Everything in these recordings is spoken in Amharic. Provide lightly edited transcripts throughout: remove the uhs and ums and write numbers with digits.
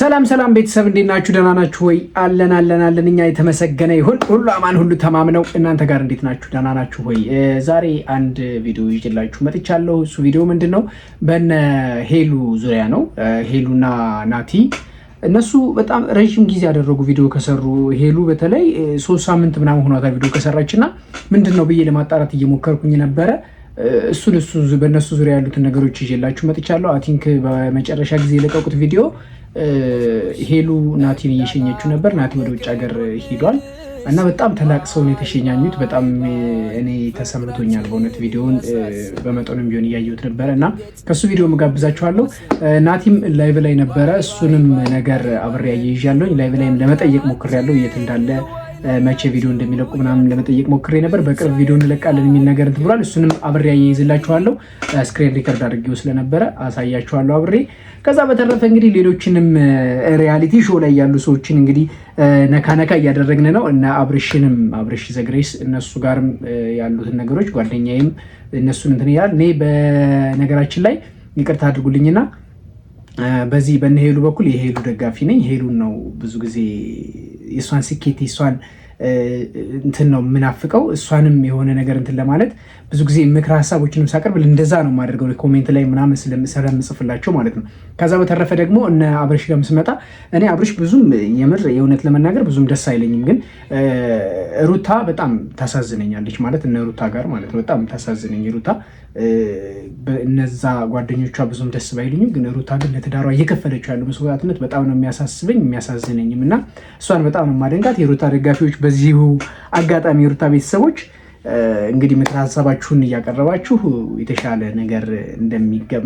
ሰላም ቤተሰብ እንዴት ናችሁ? ደህና ናችሁ ወይ? አለን እኛ የተመሰገነ ይሁን ሁሉ አማን ሁሉ ተማምነው። እናንተ ጋር እንዴት ናችሁ? ደህና ናችሁ ወይ? ዛሬ አንድ ቪዲዮ ይዤላችሁ መጥቻለሁ። እሱ ቪዲዮ ምንድነው? በነ ሄሉ ዙሪያ ነው። ሄሉና ናቲ እነሱ በጣም ረጅም ጊዜ ያደረጉ ቪዲዮ ከሰሩ ሄሉ በተለይ 3 ሳምንት ምናምን ሆኗታል ቪዲዮ ከሰራችና ምንድነው ብዬ ለማጣራት እየሞከርኩኝ ነበረ። እሱ በእነሱ ዙሪያ ያሉትን ነገሮች ይዤላችሁ መጥቻለሁ። አይ ቲንክ በመጨረሻ ጊዜ የለቀቁት ቪዲዮ ሄሉ ናቲን እየሸኘችው ነበር። ናቲ ወደ ውጭ ሀገር ሄዷል እና በጣም ተላቅሰው ነው የተሸኛኙት። በጣም እኔ ተሰምቶኛል በእውነት ቪዲዮውን በመጠኑም ቢሆን እያየሁት ነበረ እና ከሱ ቪዲዮ መጋብዛችኋለሁ። ናቲም ላይቭ ላይ ነበረ። እሱንም ነገር አብሬ አያይዣለሁኝ። ላይቭ ላይም ለመጠየቅ ሞክሬያለሁ የት እንዳለ መቼ ቪዲዮ እንደሚለቁ ምናምን ለመጠየቅ ሞክሬ ነበር። በቅርብ ቪዲዮ እንለቃለን የሚል ነገር እንትን ብሏል። እሱንም አብሬ አያይዝላችኋለሁ። ስክሪን ሪከርድ አድርጌው ስለነበረ አሳያችኋለሁ አብሬ። ከዛ በተረፈ እንግዲህ ሌሎችንም ሪያሊቲ ሾው ላይ ያሉ ሰዎችን እንግዲህ ነካ እያደረግን ነው እና አብርሽ ዘግሬስ እነሱ ጋርም ያሉትን ነገሮች ጓደኛዬም እነሱን እንትን ይላል። እኔ በነገራችን ላይ ይቅርታ አድርጉልኝና በዚህ በነሄሉ በኩል የሄሉ ደጋፊ ነኝ። ሄሉን ነው ብዙ ጊዜ የሷን ስኬት የሷን እንትን ነው የምናፍቀው። እሷንም የሆነ ነገር እንትን ለማለት ብዙ ጊዜ ምክር ሀሳቦችንም ሳቀርብ እንደዛ ነው የማደርገው ኮሜንት ላይ ምናምን ስለምጽፍላቸው ማለት ነው። ከዛ በተረፈ ደግሞ እነ አብርሽ ጋርም ስመጣ እኔ አብርሽ ብዙም የምር የእውነት ለመናገር ብዙም ደስ አይለኝም፣ ግን ሩታ በጣም ታሳዝነኛለች ማለት እነ ሩታ ጋር ማለት ነው። በጣም ታሳዝነኝ ሩታ። እነዛ ጓደኞቿ ብዙም ደስ ባይሉኝም፣ ግን ሩታ ግን ለትዳሯ እየከፈለችው ያለው መስዋዕትነት በጣም ነው የሚያሳስበኝ የሚያሳዝነኝም እና እሷን በጣም ነው የማደንቃት። የሩታ ደጋፊዎች በዚሁ አጋጣሚ የሩታ ቤተሰቦች እንግዲህ ምክር ሀሳባችሁን እያቀረባችሁ የተሻለ ነገር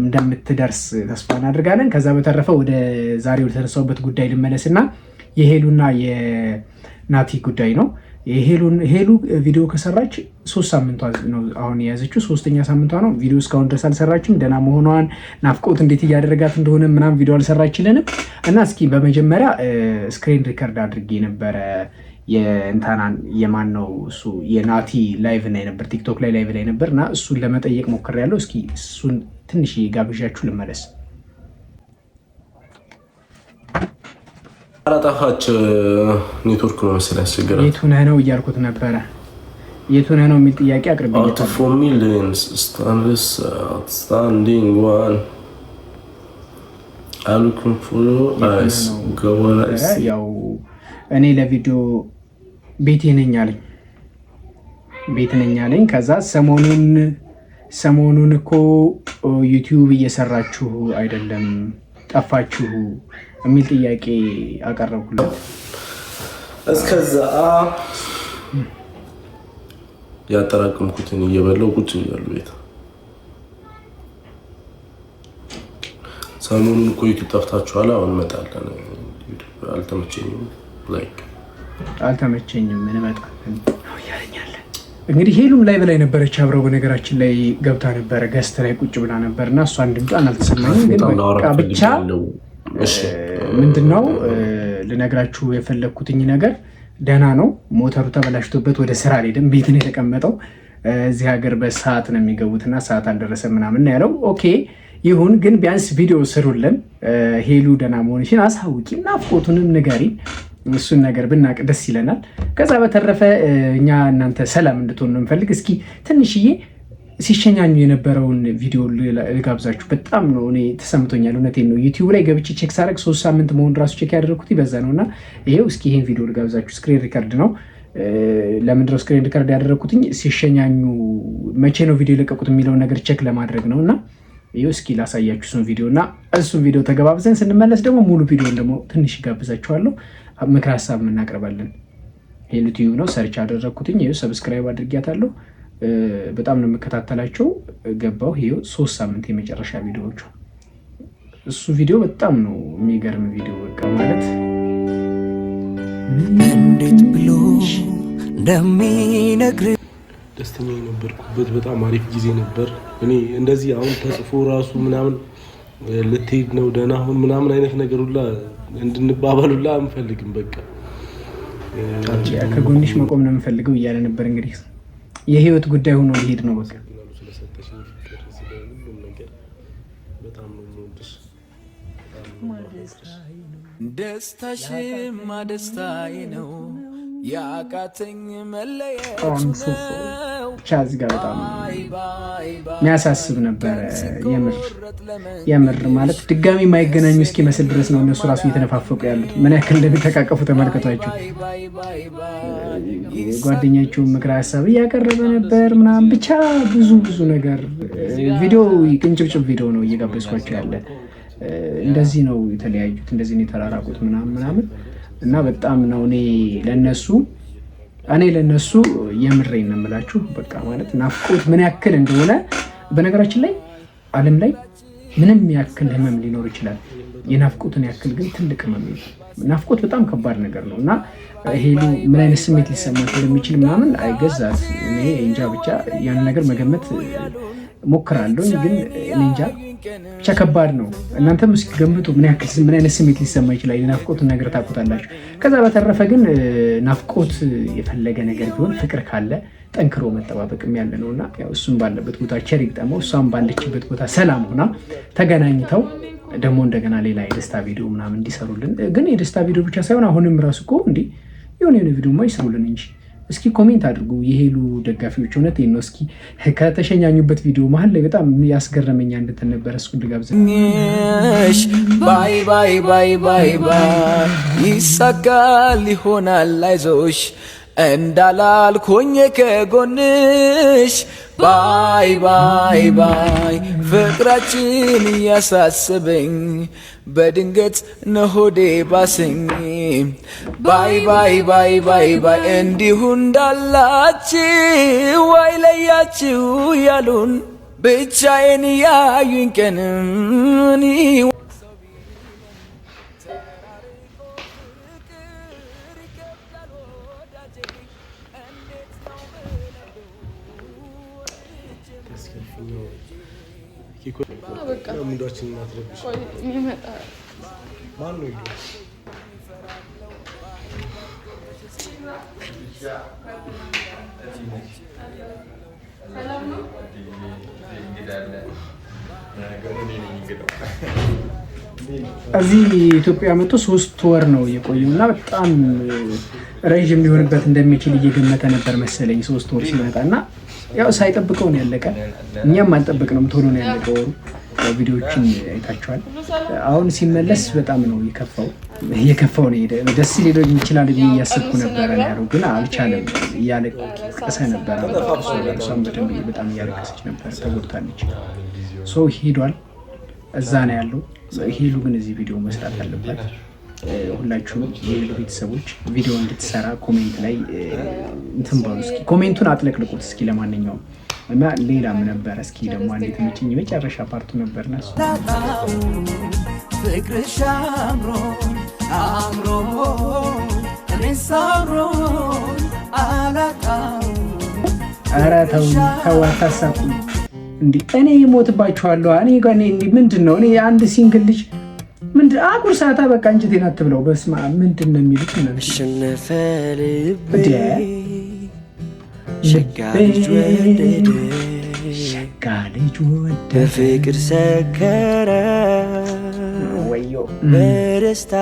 እንደምትደርስ ተስፋ እናደርጋለን። ከዛ በተረፈ ወደ ዛሬው የተነሳውበት ጉዳይ ልመለስና የሄሉና የናቲ ጉዳይ ነው። ሄሉ ቪዲዮ ከሰራች 3 ሳምንቷ ነው አሁን የያዘችው፣ 3ኛ ሳምንቷ ነው። ቪዲዮ እስካሁን ድረስ አልሰራችም። ደህና መሆኗን ናፍቆት እንዴት እያደረጋት እንደሆነ ምናምን ቪዲዮ አልሰራችልንም እና እስኪ በመጀመሪያ ስክሪን ሪከርድ አድርጌ ነበረ የእንታናን የማን ነው እሱ የናቲ ላይቭ ላይ ነበር፣ ቲክቶክ ላይ ላይቭ ላይ ነበር እና እሱን ለመጠየቅ ሞክሬያለሁ። እስኪ እሱን ትንሽ ጋብዣችሁ ልመለስ። አላጣፋች ኔትወርክ ነው መሰለኝ ያስቸገራል። የቱ ነህ ነው እያልኩት ነበረ። የቱ ነህ ነው የሚል ጥያቄ አቅርቤልኝ ስታንዲንግ ዋን አሉኩም ፎሎ አይስ ገወራ ያው እኔ ለቪዲዮ ቤቴ ነኝ አለኝ። ከዛ ሰሞኑን እኮ ዩቲዩብ እየሰራችሁ አይደለም ጠፋችሁ የሚል ጥያቄ አቀረብኩለት። እስከዛ ያጠራቀምኩትን እየበላው ቁጭ ብያለሁ ቤት። ሰሞኑን እኮ ዩቲዩብ ጠፍታችኋል፣ አሁን እመጣለን። አልተመቸኝም እንመጣለን ነው እያለኛለ። እንግዲህ ሄሉም ላይ በላይ ነበረች አብረው በነገራችን ላይ ገብታ ነበረ፣ ገስት ላይ ቁጭ ብላ ነበር እና እሷን ድምጿን አልተሰማኝም። ግን በቃ ብቻ ምንድነው ልነግራችሁ የፈለግኩትኝ ነገር ደህና ነው። ሞተሩ ተበላሽቶበት ወደ ስራ አልሄድም፣ ቤት ነው የተቀመጠው። እዚህ ሀገር በሰዓት ነው የሚገቡትና ሰዓት አልደረሰም ምናምን ያለው። ኦኬ ይሁን፣ ግን ቢያንስ ቪዲዮ ስሩልን። ሄሉ ደህና መሆንሽን አሳውቂ፣ ናፍቆቱንም ንገሪ። እሱን ነገር ብናቅ ደስ ይለናል። ከዛ በተረፈ እኛ እናንተ ሰላም እንድትሆኑ ነው የምፈልግ። እስኪ ትንሽዬ ሲሸኛኙ የነበረውን ቪዲዮ ልጋብዛችሁ። በጣም ነው እኔ ተሰምቶኛል፣ እውነቴን ነው። ዩቲዩብ ላይ ገብቼ ቼክ ሳደርግ 3 ሳምንት መሆን ራሱ ቼክ ያደረግኩት በዛ ነው እና ይሄው እስኪ ይሄን ቪዲዮ ልጋብዛችሁ። ስክሪን ሪከርድ ነው። ለምንድነው ስክሪን ሪከርድ ያደረግኩትኝ? ሲሸኛኙ መቼ ነው ቪዲዮ የለቀቁት የሚለውን ነገር ቼክ ለማድረግ ነው እና ይኸው እስኪ ላሳያችሁ እሱን ቪዲዮ እና እሱን ቪዲዮ ተገባብዘን ስንመለስ ደግሞ ሙሉ ቪዲዮን ደግሞ ትንሽ ይጋብዛችኋለሁ። ምክር ሀሳብ እናቀርባለን። ሄሉ ቲዩብ ነው ሰርች አደረግኩትኝ። ይኸው ሰብስክራይብ አድርጊያታለሁ። በጣም ነው የምከታተላቸው። ገባው ይኸው 3 ሳምንት የመጨረሻ ቪዲዮዎቹ። እሱ ቪዲዮ በጣም ነው የሚገርም ቪዲዮ። በቃ ማለት እንዴት ብሎ እንደሚነግር ደስተኛ የነበርኩበት በጣም አሪፍ ጊዜ ነበር። እኔ እንደዚህ አሁን ተጽፎ ራሱ ምናምን ልትሄድ ነው ደህና አሁን ምናምን አይነት ነገር ሁላ እንድንባባል ሁላ አንፈልግም። በቃ ከጎንሽ መቆም ነው የምፈልገው እያለ ነበር። እንግዲህ የህይወት ጉዳይ ሆኖ ሊሄድ ነው። በቃ በጣም ነው የምወድሽ። ደስታሽማ ደስታዬ ነው ያቃተኝ መለየት ነው። እዚህ ጋር በጣም የሚያሳስብ ነበረ። የምር ማለት ድጋሚ የማይገናኙ እስኪመስል ድረስ ነው እነሱ ራሱ እየተነፋፈቁ ያሉት። ምን ያክል እንደሚተቃቀፉ ተመልከቷቸው። ጓደኛቸውን ምክረ ሀሳብ እያቀረበ ነበር ምናምን፣ ብቻ ብዙ ነገር። ቪዲዮ ቅንጭብጭብ ቪዲዮ ነው እየጋበዝኳቸው ያለ። እንደዚህ ነው የተለያዩት፣ እንደዚህ ነው የተራራቁት ምናምን እና በጣም ነው እኔ ለነሱ የምሬን ነው የምላችሁ። በቃ ማለት ናፍቆት ምን ያክል እንደሆነ። በነገራችን ላይ ዓለም ላይ ምንም ያክል ህመም ሊኖር ይችላል፣ የናፍቆትን ያክል ግን ትልቅ ህመም ነው። ናፍቆት በጣም ከባድ ነገር ነው እና ሄሉ ምን አይነት ስሜት ሊሰማት እንደሚችል ምናምን አይገዛት። እኔ እንጃ ብቻ ያን ነገር መገመት ሞክራለሁ፣ ግን እኔ እንጃ ብቻ ከባድ ነው። እናንተም እስኪ ገምቱ ምን አይነት ስሜት ሊሰማ ይችላል። የናፍቆትን ነገር ታውቁታላችሁ። ከዛ በተረፈ ግን ናፍቆት የፈለገ ነገር ቢሆን ፍቅር ካለ ጠንክሮ መጠባበቅም ያለ ነው እና እሱም ባለበት ቦታ ቸር ይግጠመው፣ እሷም ባለችበት ቦታ ሰላም ሆና ተገናኝተው ደግሞ እንደገና ሌላ የደስታ ቪዲዮ ምናምን እንዲሰሩልን። ግን የደስታ ቪዲዮ ብቻ ሳይሆን አሁንም ራሱ እኮ እንዲህ የሆነ ቪዲዮማ ይስሩልን እንጂ። እስኪ ኮሜንት አድርጉ የሄሉ ደጋፊዎች። እውነቴን ነው። እስኪ ከተሸኛኙበት ቪዲዮ መሀል ላይ በጣም ያስገረመኛ እንድትን ነበረ። እሱ ልጋብዘሽ። ባይ ባይ ባይ ባይ ባይ ይሳካል ይሆናል አይዞሽ እንዳላልኩኝ ከጎንሽ። ባይ ባይ ባይ ፍቅራችን እያሳሰበኝ በድንገት ነሆዴ ባሰኝ። ባይ ባይ ባይ ባይ ባይ እንዲሁ እንዳላችሁ አይለያችሁ ያሉን ብቻዬን ያዩኝ ቀን ሙዳችን ማትረብሽ ማን ነው? እዚህ ኢትዮጵያ መጥቶ 3 ወር ነው የቆየው እና በጣም ረዥም ሊሆንበት እንደሚችል እየገመተ ነበር መሰለኝ 3 ወር ሲመጣ እና ያው ሳይጠብቀው ነው ያለቀ። እኛም አልጠበቅነውም፣ ቶሎ ነው ያለቀው። ቪዲዮዎችን አይታችኋል። አሁን ሲመለስ በጣም ነው እየከፋው ነው ሄደ። ደስ ሊለው ይችላል ብዬ እያሰብኩ ነበረ ያለው፣ ግን አልቻለም። እያለቀሰ ነበረ። እሷም በደንብ በጣም እያለቀሰች ነበር፣ ተጎድታለች። ሰው ሄዷል፣ እዛ ነው ያለው። ሄሉ ግን እዚህ ቪዲዮ መስራት አለባት። ሁላችሁም የሄሉ ቤተሰቦች ቪዲዮ እንድትሰራ ኮሜንት ላይ እንትን በሉ እስኪ፣ ኮሜንቱን አጥለቅልቁት እስኪ። ለማንኛውም እና ሌላም ነበር እስኪ ደግሞ አንዴ ተመቸኝ የመጨረሻ ፓርቱ ነበር ነሱ ፍቅርሽ አምሮ እኔስ አምሮ አላጣም። ኧረ ተው አታሳቁ እንዴ! እኔ እሞትባችኋለሁ። እኔ እንዲህ ምንድን ነው እኔ አንድ ሲንግል ልጅ ምንድን አጉርሳታ በቃ እንጀቴን አትብለው። በስመ አብ ምንድን ነው የሚሉት? አሸነፈ ልቤ ሸጋ ልጅ ወደደ በፍቅር ሰከረ በደስታ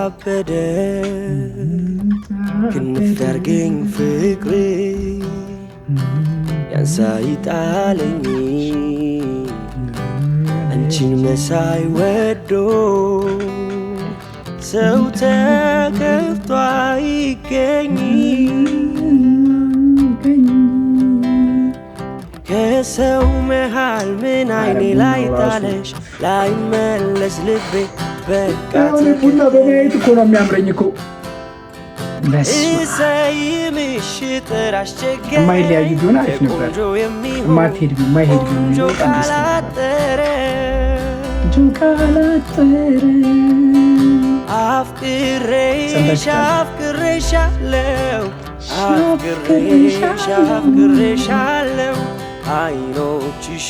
አበደ ክንፍ ዳርገኝ ፍቅሬ ያንሳ ይጣለኝ አንቺን መሳይ ወዶ ሰው ተከፍቶ አይገኝ ከሰው መሃል ምን አይኔ ላይ ጣለሽ ላይመለስ ልቤ በቃ ቡና በማየት እኮ ነው የሚያምረኝ እኮ እሰይምሽ ጥራሽ ቸገረኝ የማይለያዩ ቢሆን አሪፍ ነበር። የማይሄድ ቢሆን ካላጠረ አፍቅሬሻለው አይኖችሽ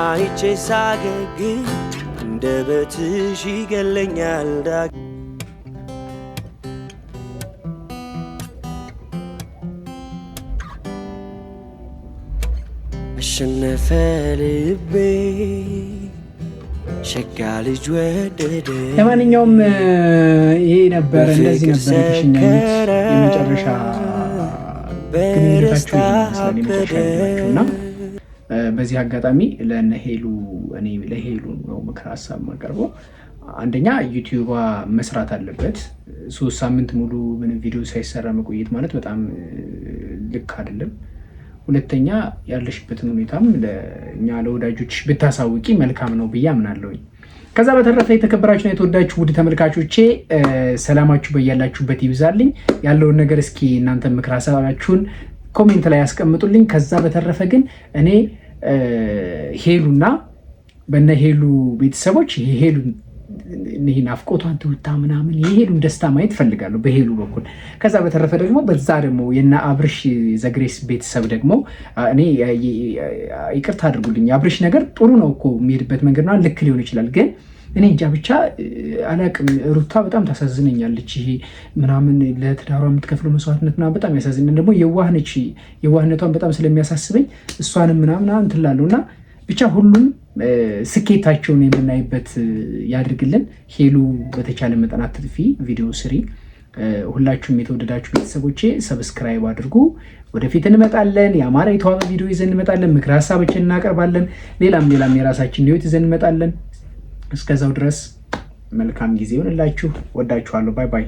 አይቼ ሳገግም አንደበትሽ ይገለኛል ዳግም አሸነፈ ልቤ ሸጋ ልጅ ወደደ። ለማንኛውም ይሄ ነበር እንደዚህ ነበር የተሸኛኙት የመጨረሻ ግንኙነታቸው ይመስላል። በዚህ አጋጣሚ ለሄሉ እኔ ለሄሉ ነው ምክር ሀሳብ ማቀርበው። አንደኛ ዩቲዩባ መስራት አለበት። 3 ሳምንት ሙሉ ምንም ቪዲዮ ሳይሰራ መቆየት ማለት በጣም ልክ አይደለም። ሁለተኛ ያለሽበትን ሁኔታም ለእኛ ለወዳጆች ብታሳውቂ መልካም ነው ብዬ አምናለሁኝ። ከዛ በተረፈ የተከበራችሁና የተወዳችሁ ውድ ተመልካቾቼ ሰላማችሁ በያላችሁበት ይብዛልኝ። ያለውን ነገር እስኪ እናንተ ምክር ሀሳባችሁን ኮሜንት ላይ ያስቀምጡልኝ። ከዛ በተረፈ ግን እኔ ሄሉና በነ ሄሉ ቤተሰቦች ሄሉ ናፍቆቷን ትውታ ምናምን የሄሉን ደስታ ማየት ፈልጋለሁ በሄሉ በኩል። ከዛ በተረፈ ደግሞ በዛ ደግሞ የነ አብርሽ ዘግሬስ ቤተሰብ ደግሞ እኔ ይቅርታ አድርጉልኝ፣ የአብርሽ ነገር ጥሩ ነው እኮ የሚሄድበት መንገድ ነው ልክ ሊሆን ይችላል፣ ግን እኔ እንጃ ብቻ አላቅም። ሩታ በጣም ታሳዝነኛለች። ይሄ ምናምን ለትዳሯ የምትከፍለው መስዋዕትነት ምናምን በጣም ያሳዝነኝ። ደግሞ የዋህነች የዋህነቷን በጣም ስለሚያሳስበኝ እሷንም ምናምን እንትን እላለሁ እና ብቻ ሁሉም ስኬታቸውን የምናይበት ያድርግልን። ሄሉ በተቻለ መጠን አትጥፊ፣ ቪዲዮ ስሪ። ሁላችሁም የተወደዳችሁ ቤተሰቦቼ ሰብስክራይብ አድርጉ። ወደፊት እንመጣለን። የአማራ የተዋበ ቪዲዮ ይዘን እንመጣለን። ምክር ሀሳቦችን እናቀርባለን። ሌላም የራሳችን ህይወት ይዘን እንመጣለን። እስከዛው ድረስ መልካም ጊዜ ይሁንላችሁ። ወዳችኋለሁ። ባይ ባይ።